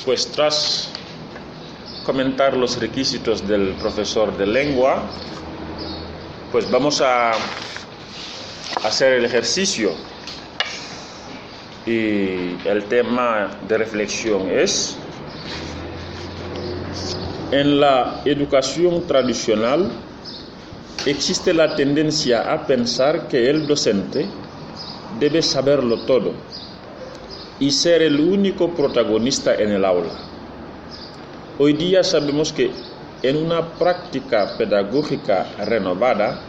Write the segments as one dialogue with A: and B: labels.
A: Pues tras comentar los requisitos del profesor de lengua, pues vamos a hacer el ejercicio. Y el tema de reflexión es: en la educación tradicional existe la tendencia a pensar que el docente debe saberlo todo y ser el único protagonista en el aula. Hoy día sabemos que en una práctica pedagógica renovada,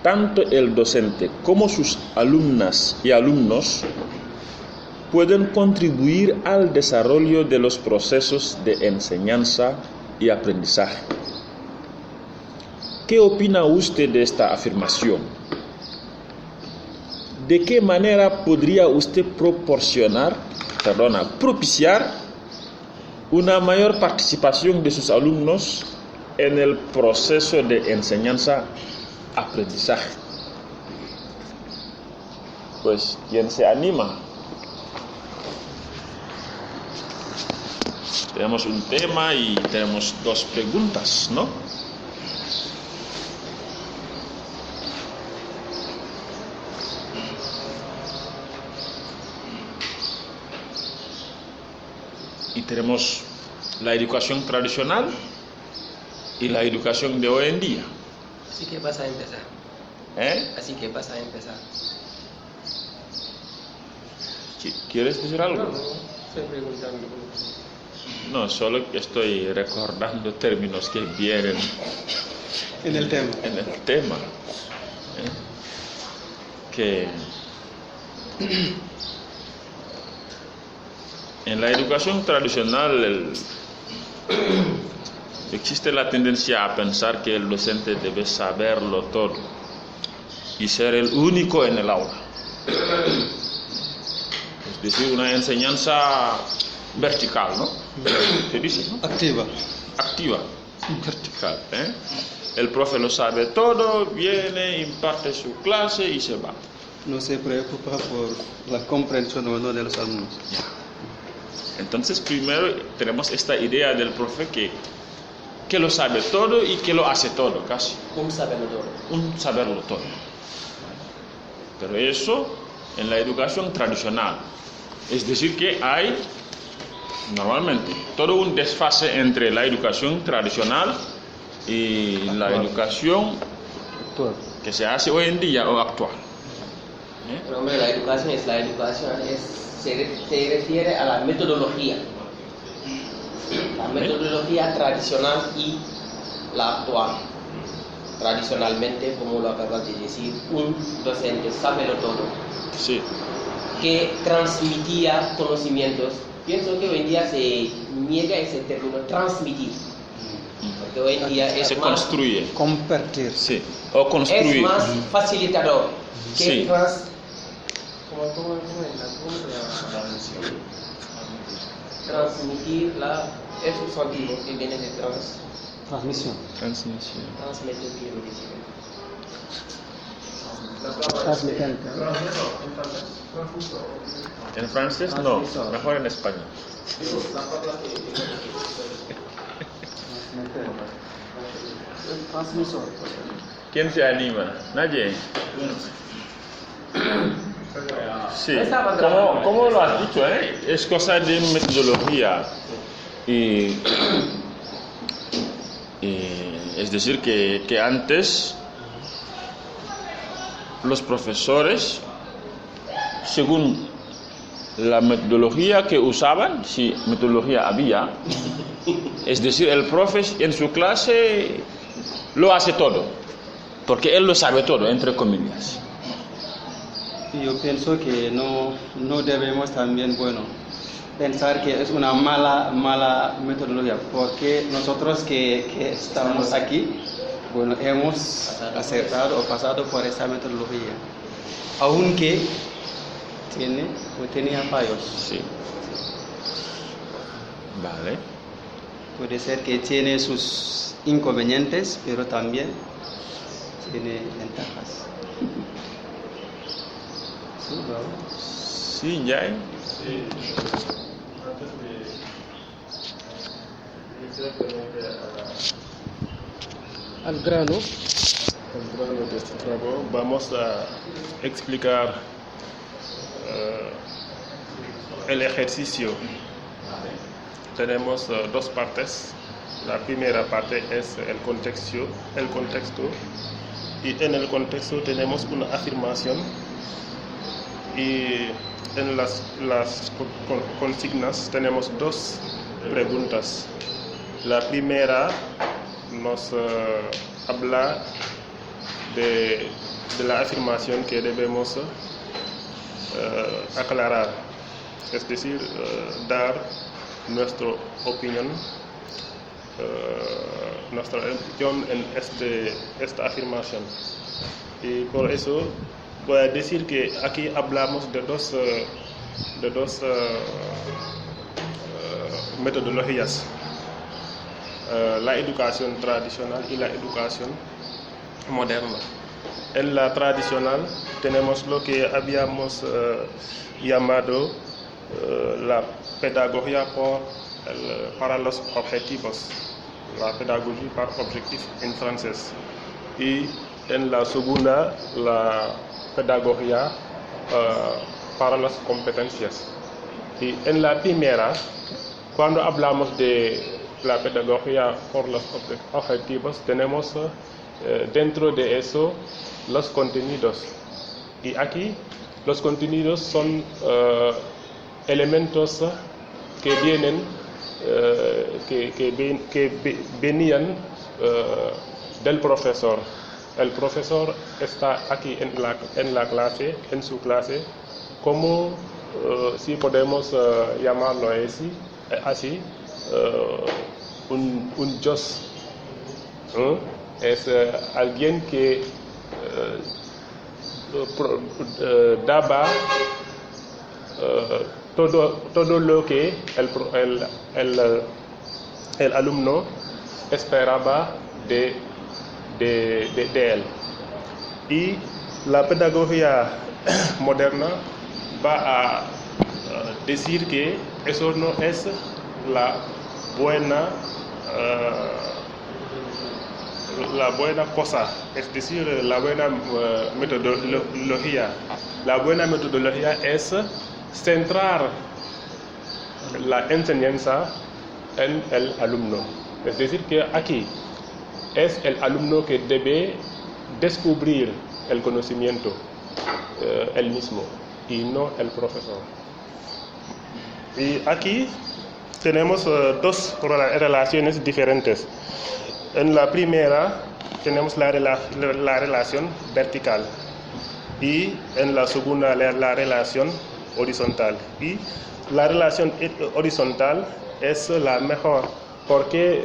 A: tanto el docente como sus alumnas y alumnos pueden contribuir al desarrollo de los procesos de enseñanza y aprendizaje. ¿Qué opina usted de esta afirmación? ¿De qué manera podría usted propiciar una mayor participación de sus alumnos en el proceso de enseñanza-aprendizaje? Pues, ¿quién se anima? Tenemos un tema y tenemos dos preguntas, ¿no? Y tenemos la educación tradicional y la educación de hoy en día.
B: Así que vas a empezar. Así que vas a empezar.
A: ¿Quieres decir algo?
B: No, estoy preguntando.
A: No, solo estoy recordando términos que vienen
C: en el tema.
A: Que en la educación tradicional existe la tendencia a pensar que el docente debe saberlo todo y ser el único en el aula. Es decir, una enseñanza vertical, ¿no? ¿Se dice, no?
C: Activa,
A: vertical. El profe lo sabe todo, viene, imparte su clase y se va.
C: No se preocupa por la comprensión o no de los alumnos.
A: Ya. Entonces, primero tenemos esta idea del profe que lo sabe todo y que lo hace todo, casi.
B: Un saberlo todo.
A: Un saberlo todo. Pero eso en la educación tradicional. Es decir, que hay normalmente todo un desfase entre la educación tradicional y la educación que se hace hoy en día o actual.
B: Pero hombre, la educación se refiere a la metodología. La metodología tradicional y la actual. Tradicionalmente, como lo acabas de decir, un docente sábelo todo.
A: Sí.
B: Que transmitía conocimientos. Pienso que hoy en día se niega ese término, transmitir. Porque hoy en día es
A: se
B: más,
A: construye.
C: Compartir.
A: Sí. O construir.
B: es más facilitador que
A: Sí.
B: transmitir el sustantivo que viene de
C: Transmisión.
A: Transmisión.
B: transmitir, quiero decir.
C: Transmitente.
A: En francés no, mejor en español.
C: Transmisor.
A: ¿Quién se anima? Nadie. Sí. ¿Cómo lo has dicho? Es cosa de metodología. Y es decir, que antes los profesores, según la metodología que usaban, si metodología había, es decir, el profe en su clase lo hace todo, porque él lo sabe todo, entre comillas.
C: Yo pienso que no debemos también, pensar que es una mala metodología, porque nosotros que estamos aquí, hemos acertado o pasado por esta metodología, aunque tenía fallos.
A: Sí. Vale.
C: Puede ser que tiene sus inconvenientes, pero también tiene ventajas.
A: Sí, ya.
D: Sí, antes de al grano
E: de este trabajo vamos a explicar el ejercicio. Tenemos dos partes. La primera parte es el contexto y en el contexto tenemos una afirmación y en las consignas tenemos dos preguntas. La primera nos habla de la afirmación que debemos aclarar, es decir, dar nuestra opinión en esta afirmación. Y por eso voy a decir que aquí hablamos de dos metodologías, la educación tradicional y la educación moderna. En la tradicional tenemos lo que habíamos llamado la pedagogía para los objetivos, la pedagogía par objectif en francés, y en la segunda la pedagogía para las competencias. Y en la primera, cuando hablamos de la pedagogía por los objetivos, tenemos dentro de eso los contenidos. Y aquí los contenidos son elementos que vienen que venían del profesor. El profesor está aquí en la clase, en su clase, como si podemos llamarlo así, un Dios. Es alguien que daba todo lo que el alumno esperaba de él. Y la pedagogía moderna va a decir que eso no es la buena cosa, es decir, la buena metodología. La buena metodología es centrar la enseñanza en el alumno. Es decir, que aquí es el alumno que debe descubrir el conocimiento él mismo y no el profesor. Y aquí tenemos dos relaciones diferentes. En la primera tenemos la relación vertical y en la segunda la relación horizontal. Y la relación horizontal es la mejor porque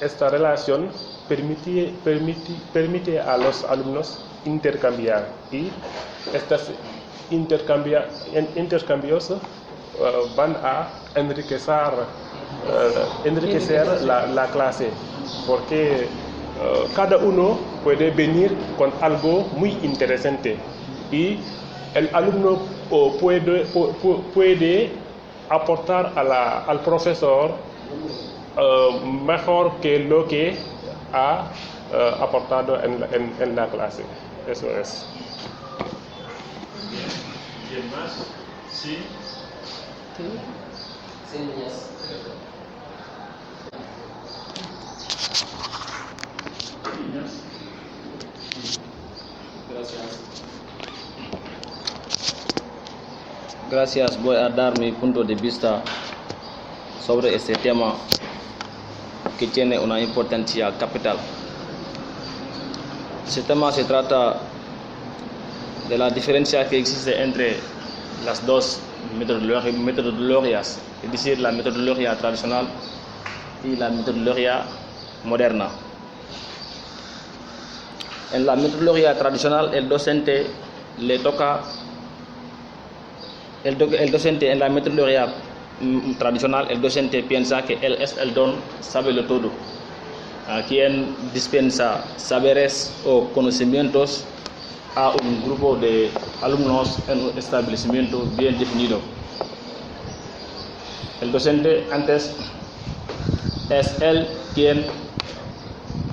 E: esta relación permite a los alumnos intercambiar, y estos intercambios van a enriquecer la clase, porque cada uno puede venir con algo muy interesante y el alumno puede aportar al profesor mejor que lo que ha aportado en la clase. Eso es.
A: ¿Quién más? Sí.
B: Sí, niñas.
F: Gracias, voy a dar mi punto de vista sobre este tema que tiene una importancia capital. Este tema se trata de la diferencia que existe entre las dos metodologías, es decir, la metodología tradicional y la metodología moderna. En la metodología tradicional, el docente en la metodología tradicional, el docente piensa que él es el don, sabe lo todo, a quien dispensa saberes o conocimientos a un grupo de alumnos en un establecimiento bien definido. El docente antes es él quien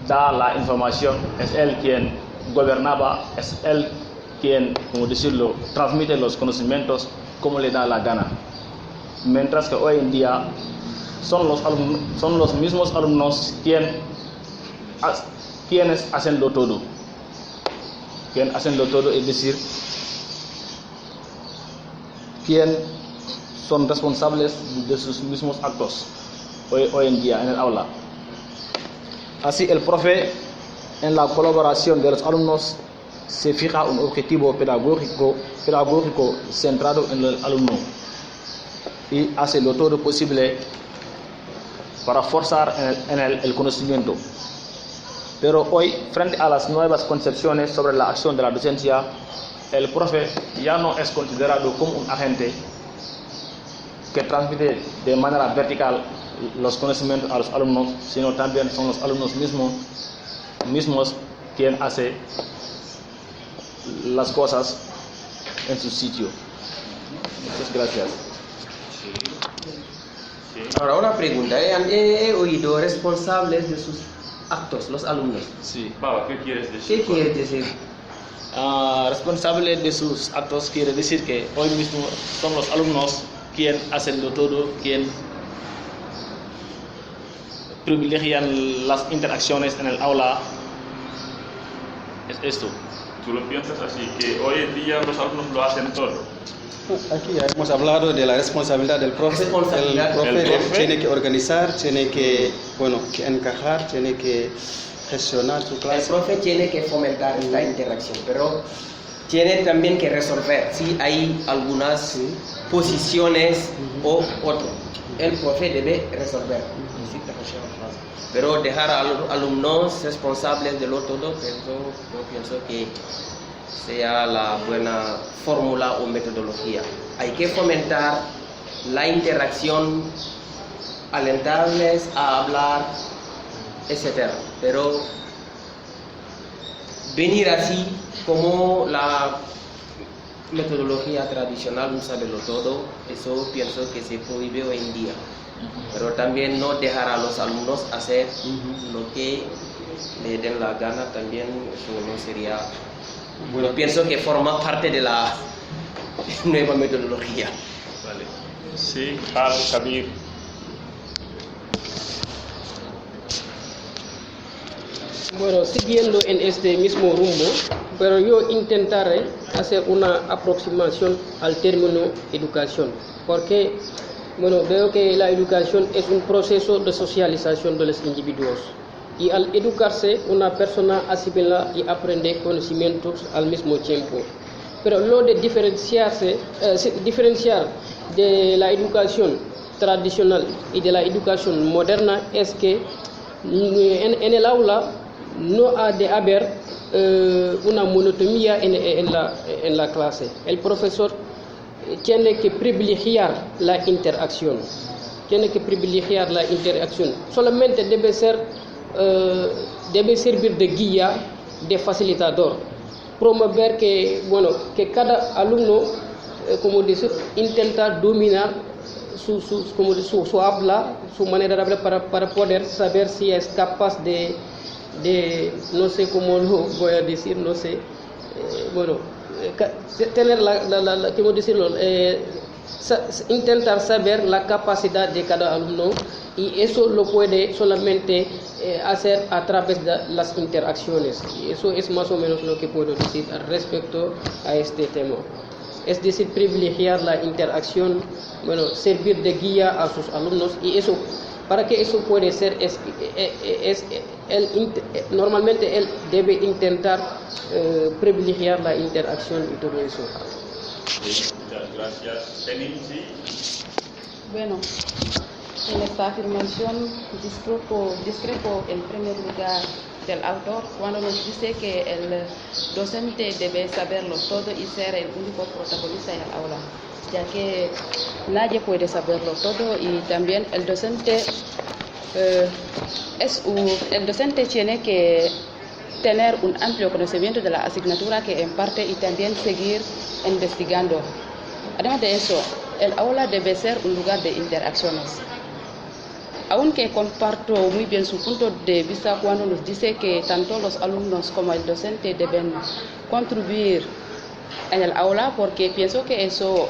F: da la información, es él quien gobernaba, es él quien, como decirlo, transmite los conocimientos como le da la gana. Mientras que hoy en día son los mismos alumnos quienes hacen lo todo. Es decir, quienes son responsables de sus mismos actos hoy en día en el aula. Así, el profe, en la colaboración de los alumnos, se fija un objetivo pedagógico centrado en el alumno y hace lo todo posible para forzar el conocimiento. Pero hoy, frente a las nuevas concepciones sobre la acción de la docencia, el profe ya no es considerado como un agente que transmite de manera vertical los conocimientos a los alumnos, sino también son los alumnos mismos quien hace las cosas en su sitio. Muchas gracias.
B: Ahora una pregunta, he oído responsables de sus actos, los alumnos.
F: Sí.
A: Baba, ¿qué quieres decir?
B: ¿Qué quieres decir?
F: Responsable de sus actos quiere decir que hoy mismo son los alumnos quien hacen lo todo, quien privilegian las interacciones en el aula. Es esto.
A: ¿Tú lo piensas así, que hoy en día los alumnos lo hacen todo?
C: Aquí ya hemos hablado de la responsabilidad del profe. El profe tiene que organizar, tiene que encajar, tiene que gestionar su clase.
B: El profe tiene que fomentar esta interacción, pero tiene también que resolver si hay algunas posiciones o otro. El profe debe resolver. Pero dejar a los alumnos responsables de lo todo, yo pienso que sea la buena fórmula o metodología. Hay que fomentar la interacción, alentarles a hablar, etc. Pero venir así como la metodología tradicional, un saberlo todo, eso pienso que se prohíbe hoy en día. Pero también no dejar a los alumnos hacer lo que le den la gana, también eso no sería. Bueno, pienso que forma parte de la nueva metodología.
A: Vale. Sí, Al-Kabir.
D: Bueno, siguiendo en este mismo rumbo, pero yo intentaré hacer una aproximación al término educación, porque bueno, veo que la educación es un proceso de socialización de los individuos y al educarse una persona asimila y aprende conocimientos al mismo tiempo. Pero lo de diferenciar de la educación tradicional y de la educación moderna es que en el aula no ha de haber una monotonía en la clase. El profesor tiene que privilegiar la interacción. Solamente debe servir de guía, de facilitador, promover que cada alumno, intenta dominar su habla, su manera de hablar para poder saber si es capaz de no sé cómo lo voy a decir, no sé, tener intentar saber la capacidad de cada alumno, y eso lo puede solamente hacer a través de las interacciones. Y eso es más o menos lo que puedo decir respecto a este tema. Es decir, privilegiar la interacción, servir de guía a sus alumnos, y eso, para que eso puede ser, normalmente él debe intentar privilegiar la interacción y todo eso.
A: Sí, muchas gracias. Tenim, sí.
G: Bueno, en esta afirmación discrepo en primer lugar del autor cuando nos dice que el docente debe saberlo todo y ser el único protagonista en el aula, ya que nadie puede saberlo todo, y también el docente tiene que tener un amplio conocimiento de la asignatura que imparte y también seguir investigando. Además de eso, el aula debe ser un lugar de interacciones. aunque comparto muy bien su punto de vista cuando nos dice que tanto los alumnos como el docente deben contribuir en el aula, porque pienso que eso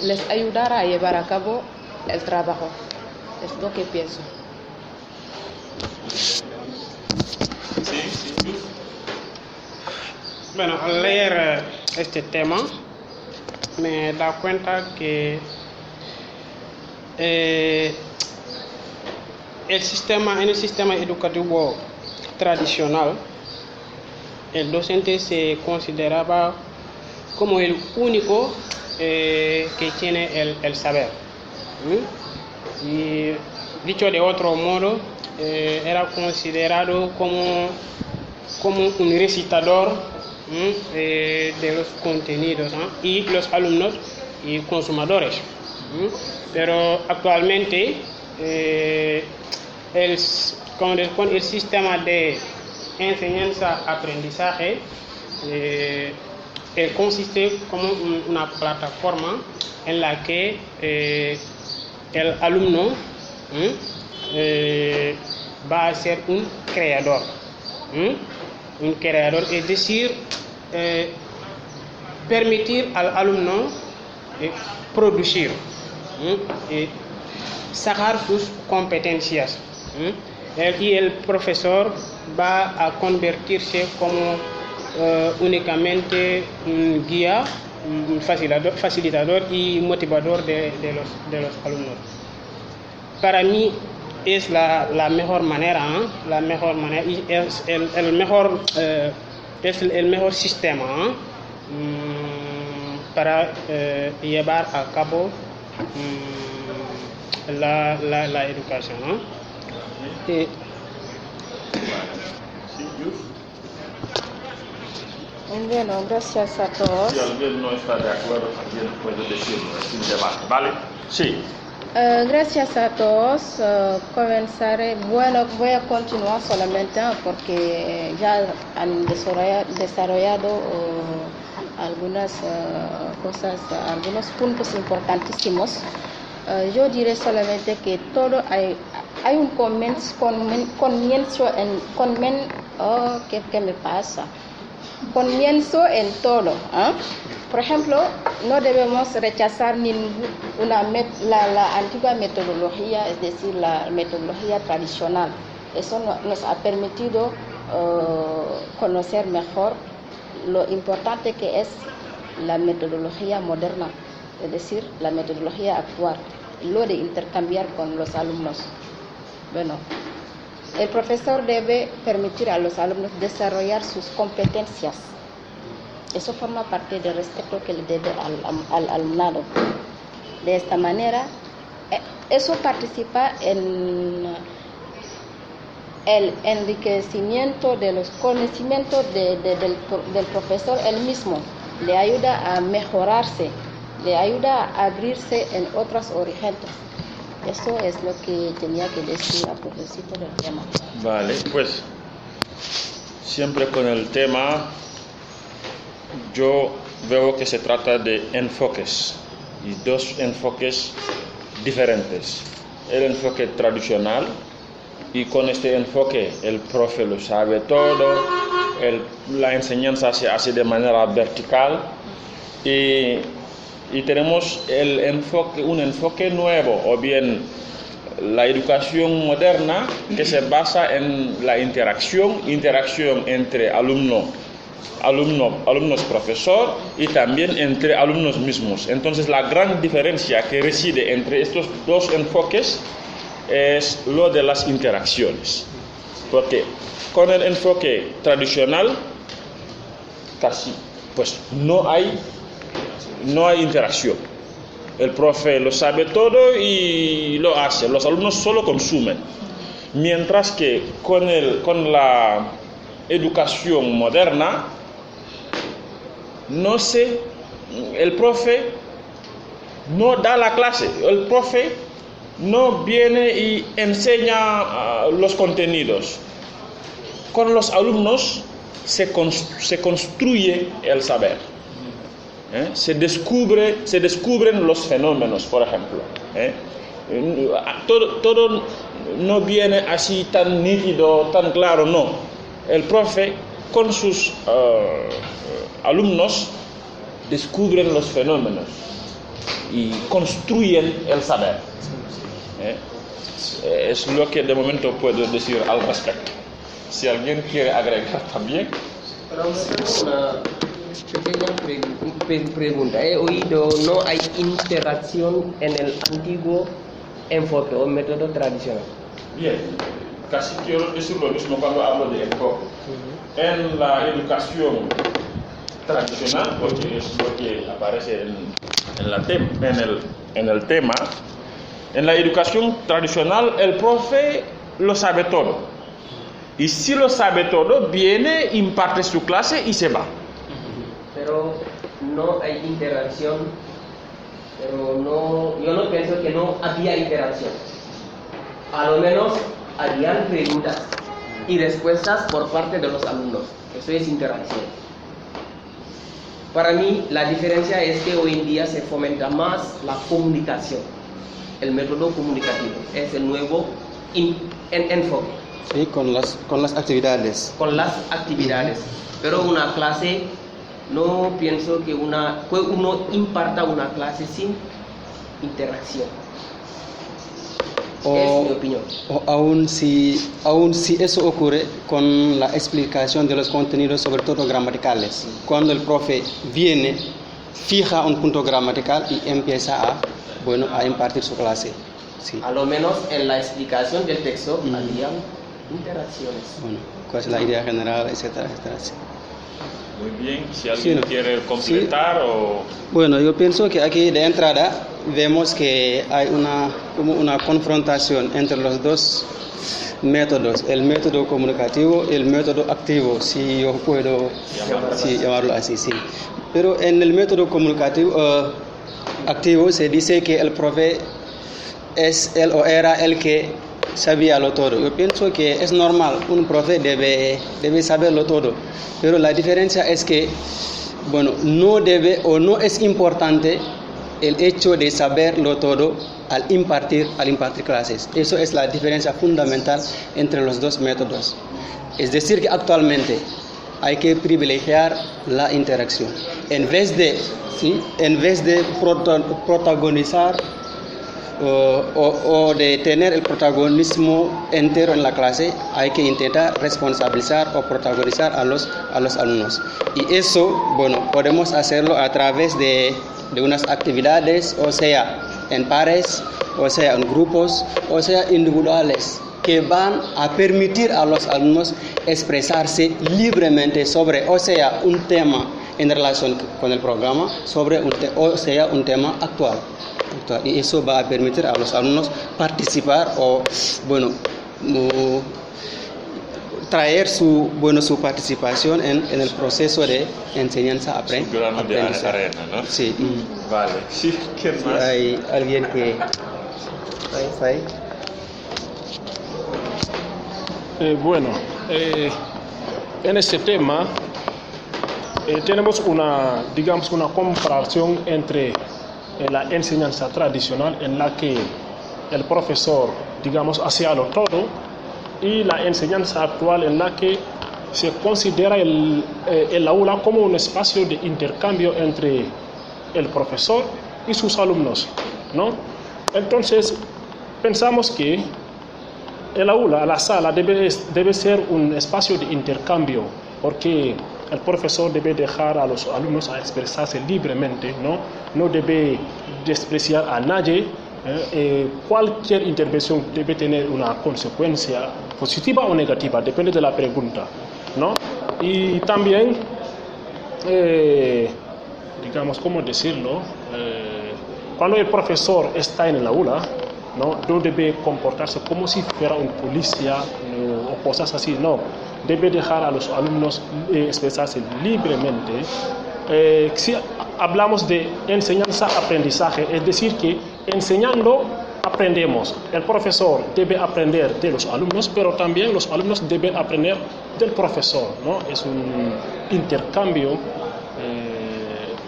G: les ayudará a llevar a cabo el trabajo. Es lo que pienso.
H: Bueno, al leer este tema me da cuenta que en el sistema educativo tradicional, el docente se consideraba como el único que tiene el saber. Y dicho de otro modo, era considerado como un recitador de los contenidos, y los alumnos y consumadores. Pero actualmente con el sistema de enseñanza-aprendizaje consiste como una plataforma en la que el alumno va a ser un creador. Un creador, es decir, permitir al alumno producir, sacar sus competencias. Y el profesor va a convertirse como únicamente un guía, un facilitador y motivador de los alumnos. Para mí es la mejor manera, y es el mejor sistema para llevar a cabo la educación.
G: Bueno, gracias a todos.
A: Si alguien no está de acuerdo, también puede decirlo, es un debate, ¿vale? Sí.
G: Gracias a todos. Comenzaré. Bueno, voy a continuar solamente porque ya han desarrollado algunas cosas, algunos puntos importantísimos. Yo diré solamente que todo hay un ¿qué me pasa? Comienzo en todo. Por ejemplo, no debemos rechazar la antigua metodología, es decir, la metodología tradicional. Eso nos ha permitido conocer mejor lo importante que es la metodología moderna, es decir, la metodología actual, lo de intercambiar con los alumnos. Bueno, el profesor debe permitir a los alumnos desarrollar sus competencias. Eso forma parte del respeto que le debe al alumnado. De esta manera, eso participa en el enriquecimiento de los conocimientos del profesor él mismo. Le ayuda a mejorarse, le ayuda a abrirse en otros horizontes. Eso es lo que tenía que decir a propósito del tema.
A: Vale, pues siempre con el tema yo veo que se trata de enfoques y dos enfoques diferentes. El enfoque tradicional, y con este enfoque el profe lo sabe todo, la enseñanza se hace de manera vertical, y tenemos un enfoque nuevo, o bien la educación moderna que se basa en la interacción entre alumnos profesor y también entre alumnos mismos. Entonces la gran diferencia que reside entre estos dos enfoques es lo de las interacciones, porque con el enfoque tradicional casi pues no hay interacción. El profe lo sabe todo y lo hace, los alumnos solo consumen. Mientras que con la educación moderna, el profe no da la clase, el profe no viene y enseña los contenidos. Con los alumnos se construye el saber. Se descubren los fenómenos, por ejemplo. todo no viene así tan nítido, tan claro, no. El profe con sus alumnos descubren los fenómenos y construyen el saber. Es lo que de momento puedo decir al respecto. Si alguien quiere agregar también.
B: Pero una pequeña pregunta. He oído no hay interacción en el antiguo enfoque o método tradicional.
A: Bien, casi quiero decir lo mismo cuando hablo de enfoque. En la educación tradicional, porque es lo que aparece en el tema, en la educación tradicional el profe lo sabe todo. Y si lo sabe todo, viene, imparte su clase y se va.
B: Pero no hay interacción, yo no pienso que no había interacción. A lo menos habían preguntas y respuestas por parte de los alumnos. Eso es interacción. Para mí la diferencia es que hoy en día se fomenta más la comunicación. El método comunicativo es el nuevo enfoque.
C: Sí, con las actividades.
B: Con las actividades. Pero una clase, no pienso que uno imparta una clase sin interacción. Es mi opinión.
C: O aún si eso ocurre con la explicación de los contenidos, sobre todo gramaticales. Cuando el profe viene, fija un punto gramatical y empieza a impartir su clase. Sí.
B: A lo menos en la explicación del texto había interacciones.
C: Bueno, cuál es la idea general, etcétera, etcétera. Sí.
A: Muy bien, si alguien quiere completar o...
C: Bueno, yo pienso que aquí de entrada vemos que hay como una confrontación entre los dos métodos, el método comunicativo y el método activo, si yo puedo llamarlo así, sí. Pero en el método comunicativo activo se dice que el profe es él o era el que sabía lo todo. Yo pienso que es normal, un profe debe saberlo todo, pero la diferencia es que, bueno, no debe o no es importante el hecho de saberlo todo al impartir clases. Eso es la diferencia fundamental entre los dos métodos. Es decir, que actualmente hay que privilegiar la interacción. En vez de protagonizar o de tener el protagonismo entero en la clase, hay que intentar responsabilizar o protagonizar a los alumnos. Y eso, bueno, podemos hacerlo a través de unas actividades, o sea, en pares, o sea, en grupos, o sea, individuales, que van a permitir a los alumnos expresarse libremente sobre, o sea, un tema en relación con el programa, o sea, un tema actual. Y eso va a permitir a los alumnos participar o, bueno, traer su participación en el proceso de enseñanza-aprendizaje.
A: Grano de arena, ¿no?
C: Sí.
A: Vale. Sí, ¿qué más?
C: Hay alguien que...
E: En este tema tenemos una comparación entre la enseñanza tradicional en la que el profesor, hacía lo todo, y la enseñanza actual en la que se considera el aula como un espacio de intercambio entre el profesor y sus alumnos, ¿no? Entonces, pensamos que el aula, la sala, debe ser un espacio de intercambio, porque el profesor debe dejar a los alumnos a expresarse libremente, no debe despreciar a nadie. Cualquier intervención debe tener una consecuencia positiva o negativa, depende de la pregunta, ¿no? Y también, ¿cómo decirlo? Cuando el profesor está en el aula, no debe comportarse como si fuera un policía o cosas así, no. Debe dejar a los alumnos expresarse libremente. Si hablamos de enseñanza-aprendizaje, es decir, que enseñando aprendemos. El profesor debe aprender de los alumnos, pero también los alumnos deben aprender del profesor, ¿no? Es un intercambio,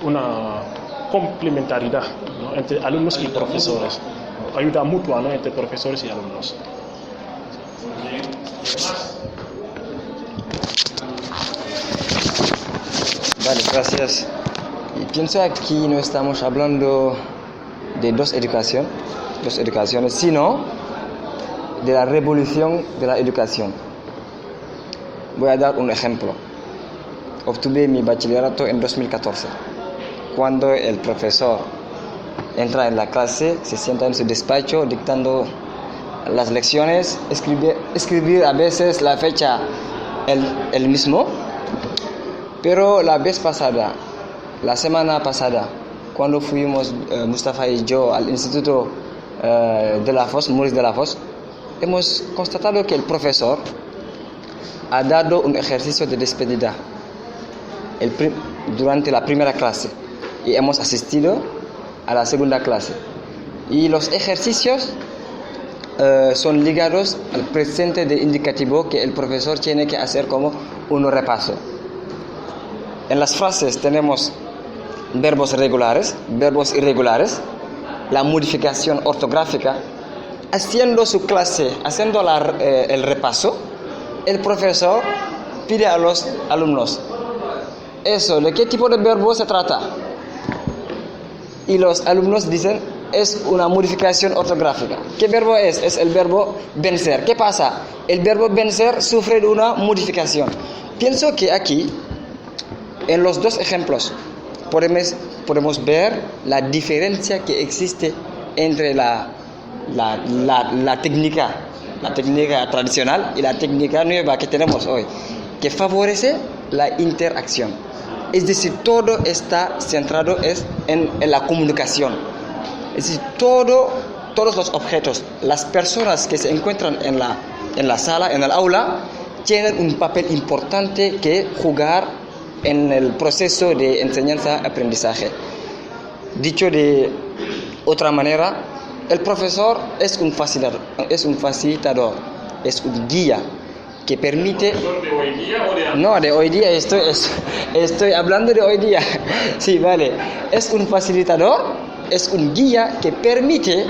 E: una complementariedad, ¿no?, entre alumnos y profesores. ayuda mutua, ¿no?, entre profesores y alumnos.
I: Vale, gracias. Y pienso aquí no estamos hablando de dos educaciones, sino de la revolución de la educación. Voy a dar un ejemplo. Obtuve mi bachillerato en 2014. Cuando el profesor entra en la clase, se sienta en su despacho dictando las lecciones, escribir a veces la fecha el mismo. Pero la semana pasada, cuando fuimos Mustafa y yo al Instituto de la Foz, Maurice Delafosse, hemos constatado que el profesor ha dado un ejercicio de despedida durante la primera clase y hemos asistido a la segunda clase. Y los ejercicios son ligados al presente de indicativo que el profesor tiene que hacer como un repaso. En las frases tenemos verbos regulares, verbos irregulares, la modificación ortográfica. Haciendo su clase, haciendo el repaso, el profesor pide a los alumnos: ¿de qué tipo de verbo se trata? Y los alumnos dicen: es una modificación ortográfica. ¿Qué verbo es? Es el verbo vencer. ¿Qué pasa? El verbo vencer sufre de una modificación. Pienso que aquí, en los dos ejemplos, podemos ver la diferencia que existe entre la técnica tradicional y la técnica nueva que tenemos hoy, que favorece la interacción. Es decir, todo está centrado en la comunicación. Es decir, todos los objetos, las personas que se encuentran en la sala, en el aula, tienen un papel importante que jugar en el proceso de enseñanza-aprendizaje. Dicho de otra manera, el profesor es un facilitador, es un guía que permite...
A: ¿De hoy día o de antes?
I: No, de hoy día, estoy hablando de hoy día. Sí, vale. Es un facilitador, es un guía que permite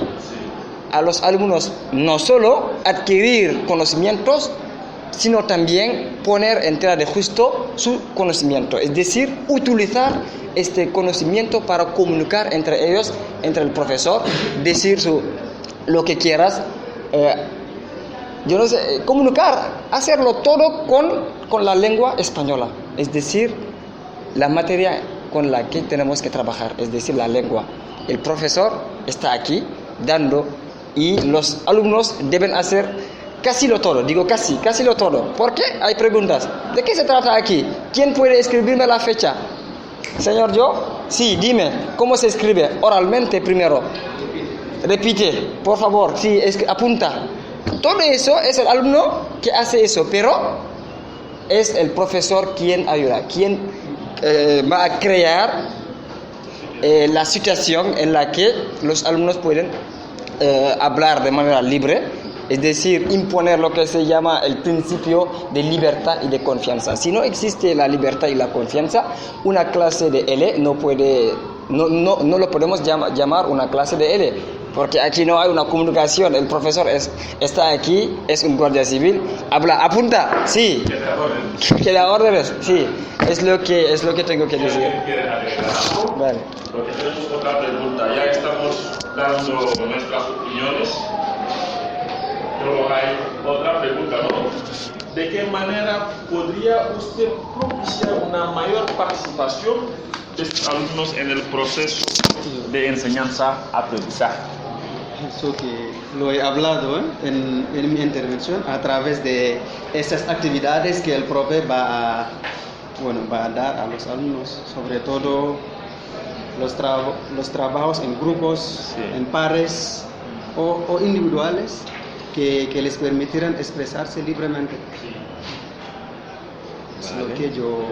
I: a los alumnos no solo adquirir conocimientos, sino también poner en tela de justo su conocimiento, es decir, utilizar este conocimiento para comunicar entre ellos, entre el profesor, decir lo que quieras, yo no sé, comunicar, hacerlo todo con la lengua española, es decir, la materia con la que tenemos que trabajar, es decir, la lengua. El profesor está aquí dando y los alumnos deben hacer casi lo todo, digo casi lo todo. ¿Por qué? Hay preguntas. ¿De qué se trata aquí? ¿Quién puede escribirme la fecha? Señor, ¿yo? Sí, dime, ¿cómo se escribe? Oralmente primero. Repite, por favor, sí, apunta. Todo eso es el alumno que hace eso, pero es el profesor quien ayuda, quien va a crear la situación en la que los alumnos pueden hablar de manera libre. Es decir, imponer lo que se llama el principio de libertad y de confianza. Si no existe la libertad y la confianza, una clase de L no lo podemos llamar una clase de L, porque aquí no hay una comunicación. El profesor está aquí, es un guardia civil, habla, apunta, sí, que da órdenes, sí, es lo que tengo que decir. Vale.
A: Porque tenemos otra pregunta, ya estamos dando nuestras opiniones. Pero hay otra pregunta, ¿no? ¿De qué manera podría usted propiciar una mayor participación de sus alumnos en el proceso de enseñanza-aprendizaje?
C: Eso que lo he hablado en mi intervención a través de esas actividades que el profe va a dar a los alumnos, sobre todo los trabajos en grupos, sí, en pares o individuales, que les permitieran expresarse libremente. Es lo que yo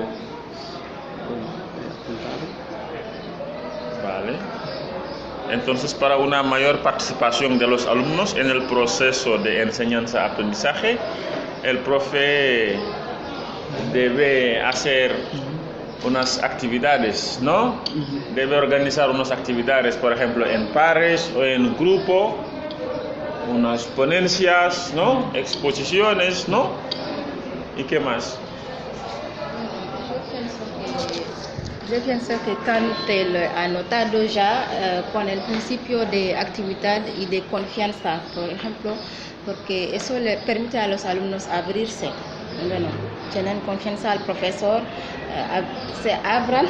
C: he apuntado.
A: Vale. Entonces, para una mayor participación de los alumnos en el proceso de enseñanza-aprendizaje, el profe debe hacer unas actividades, ¿no? Debe organizar unas actividades, por ejemplo, en pares o en grupo, unas ponencias, ¿no? Exposiciones, ¿no? ¿Y qué más?
G: Yo pienso que Cantel ha notado ya con el principio de actividad y de confianza, por ejemplo, porque eso le permite a los alumnos abrirse. Bueno, tienen confianza al profesor, se abran,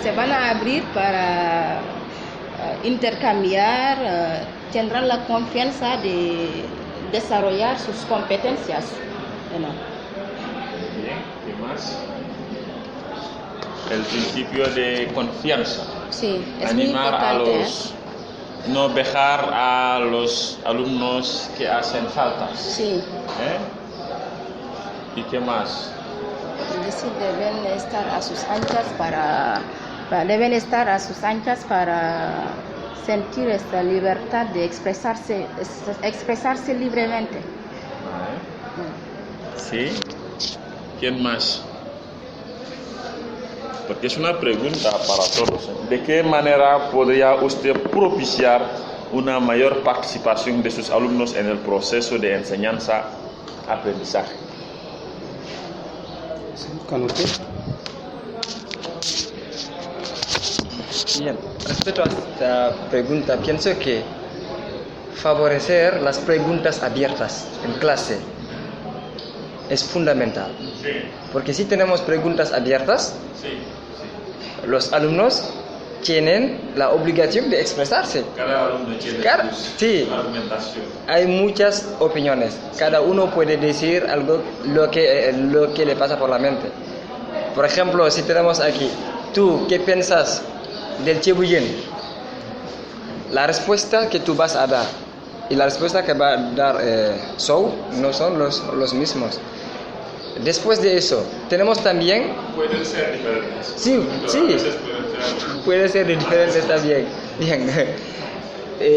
G: se van a abrir para intercambiar, tendrán la confianza de desarrollar sus competencias. Bueno.
A: Bien, ¿qué más? El principio de confianza.
G: Sí, es
A: animar
G: muy
A: a
G: importante.
A: los, no dejar a los alumnos que hacen faltas.
G: Sí.
A: ¿Y qué más?
G: Es decir, deben estar a sus anchas para sentir esta libertad de expresarse libremente.
A: ¿Sí? ¿Quién más? Porque es una pregunta para todos. ¿De qué manera podría usted propiciar una mayor participación de sus alumnos en el proceso de enseñanza-aprendizaje?
C: ¿Con usted?
I: Bien, respecto a esta pregunta, pienso que favorecer las preguntas abiertas en clase es fundamental.
A: Sí.
I: Porque si tenemos preguntas abiertas, los alumnos tienen la obligación de expresarse.
A: Cada alumno tiene
I: sí,
A: su argumentación.
I: hay muchas opiniones. Cada uno puede decir algo lo que le pasa por la mente. Por ejemplo, si tenemos aquí, ¿tú qué piensas del Chebuyen? La respuesta que tú vas a dar y la respuesta que va a dar Sou no son los mismos. Después de eso, tenemos también...
A: Pueden ser diferentes.
I: Sí, sí. Puede ser diferentes también. Bien.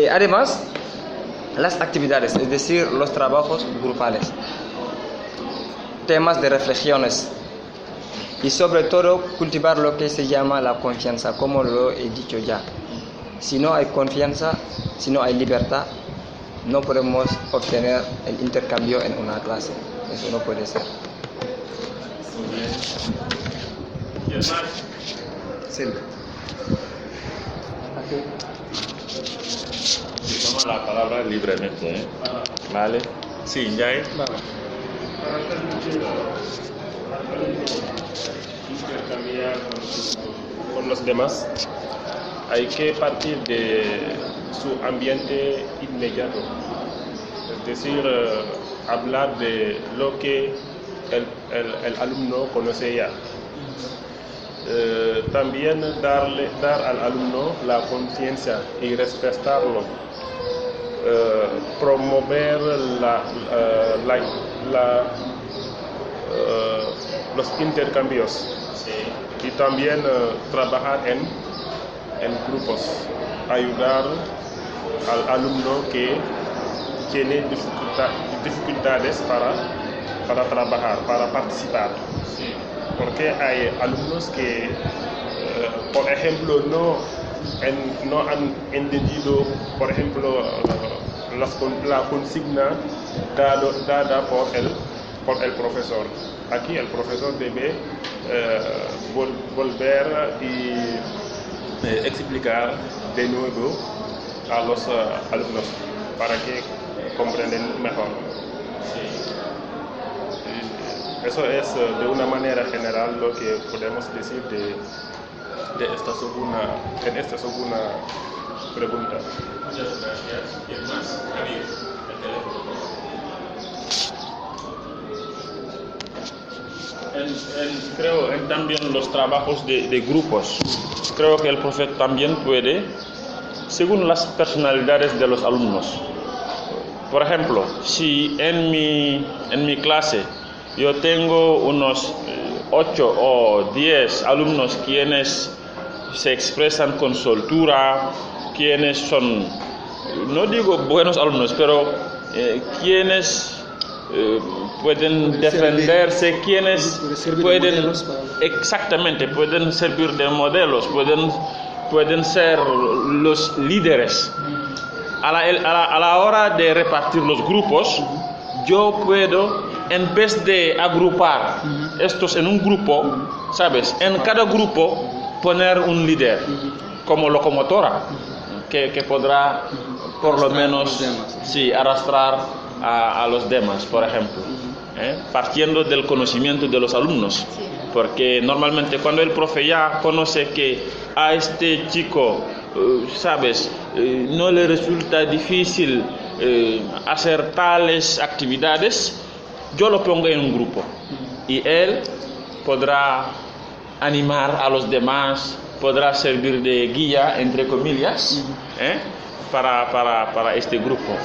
I: Además, las actividades, es decir, los trabajos grupales, temas de reflexiones y sobre todo cultivar lo que se llama la confianza, como lo he dicho ya. Si no hay confianza, si no hay libertad, no podemos obtener el intercambio en una clase. Eso no puede ser.
A: Muy bien. ¿Quién más?
I: Sí.
A: Toma la palabra libremente. ¿Vale? Sí, ya es.
E: Intercambiar con los demás, hay que partir de su ambiente inmediato, es decir, hablar de lo que el alumno conoce ya. También dar al alumno la conciencia y respetarlo, promover los intercambios y también trabajar en grupos, ayudar al alumno que tiene dificultades para trabajar, para participar. Porque hay alumnos que, por ejemplo, no han entendido, por ejemplo, la consigna dada por el profesor. Aquí el profesor debe volver y explicar de nuevo a los alumnos para que comprendan mejor. Eso es de una manera general lo que podemos decir en esta segunda pregunta.
A: Muchas gracias. ¿Quién más? Javier, el teléfono. Creo en también los trabajos de grupos. Creo que el profesor también puede, según las personalidades de los alumnos. Por ejemplo, si en mi clase yo tengo unos 8 o 10 alumnos quienes se expresan con soltura, quienes son, no digo buenos alumnos, pero quienes pueden defenderse, quienes pueden, exactamente, pueden servir de modelos, pueden ser los líderes. a la hora de repartir los grupos, yo puedo, en vez de agrupar estos en un grupo, ¿sabes? En cada grupo poner un líder como locomotora que podrá por lo menos arrastrar a los demás, por ejemplo, partiendo del conocimiento de los alumnos. Porque normalmente cuando el profe ya conoce que a este chico, ¿sabes? No le resulta difícil hacer tales actividades, yo lo pongo en un grupo y él podrá animar a los demás, podrá servir de guía, entre comillas, para este grupo.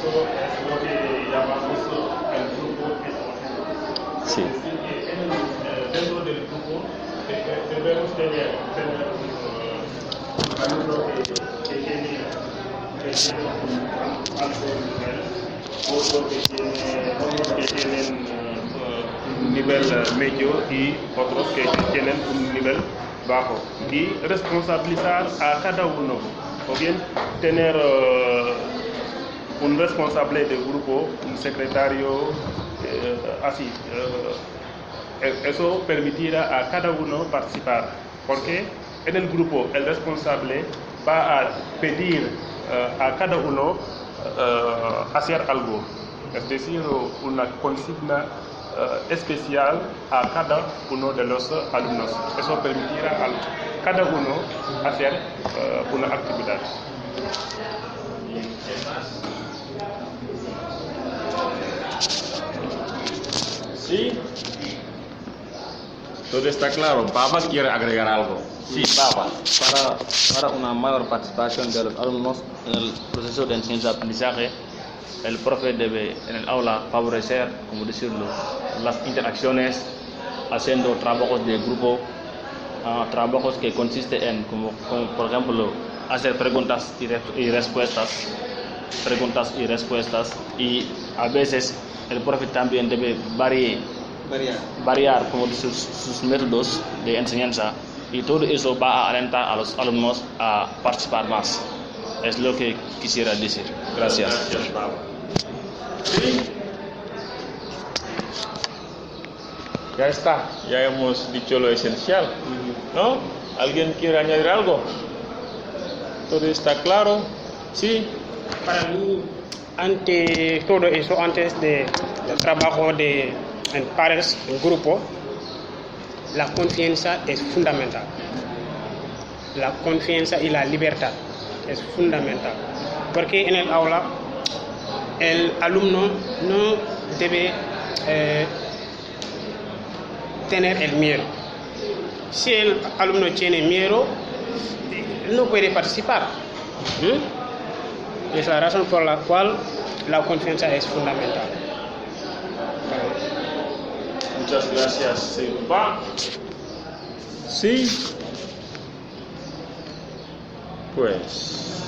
A: Sí.
E: Dentro del grupo debemos tener un alumno que tiene alto nivel, otro que tienen un nivel medio y otros que tienen un nivel bajo, y responsabilizar a cada uno, o bien tener un responsable de grupo, un secretario, así. Eso permitirá a cada uno participar, porque en el grupo el responsable va a pedir a cada uno hacer algo, es decir, una consigna especial a cada uno de los alumnos. Eso permitirá a cada uno hacer una actividad.
A: ¿Sí? Todo está claro. Baba quiere agregar algo. Sí, Baba.
F: Para una mayor participación de los alumnos en el proceso de enseñanza-aprendizaje, el profe debe en el aula favorecer, como decirlo, las interacciones, haciendo trabajos de grupo, trabajos que consisten en, como por ejemplo, hacer preguntas y respuestas, y a veces el profe también debe variar como sus métodos de enseñanza, y todo eso va a alentar a los alumnos a participar más. Es lo que quisiera decir. Gracias.
A: ¿Sí? Ya está, ya hemos dicho lo esencial, ¿no? ¿Alguien quiere añadir algo? ¿Todo está claro? ¿Sí?
H: Para mí, ante todo eso, antes del trabajo en pares, en grupo, la confianza es fundamental. La confianza y la libertad es fundamental. Porque en el aula, el alumno no debe tener el miedo. Si el alumno tiene miedo, no puede participar. Es la razón por la cual la confianza es fundamental.
A: Muchas gracias, Silva. Sí. Pues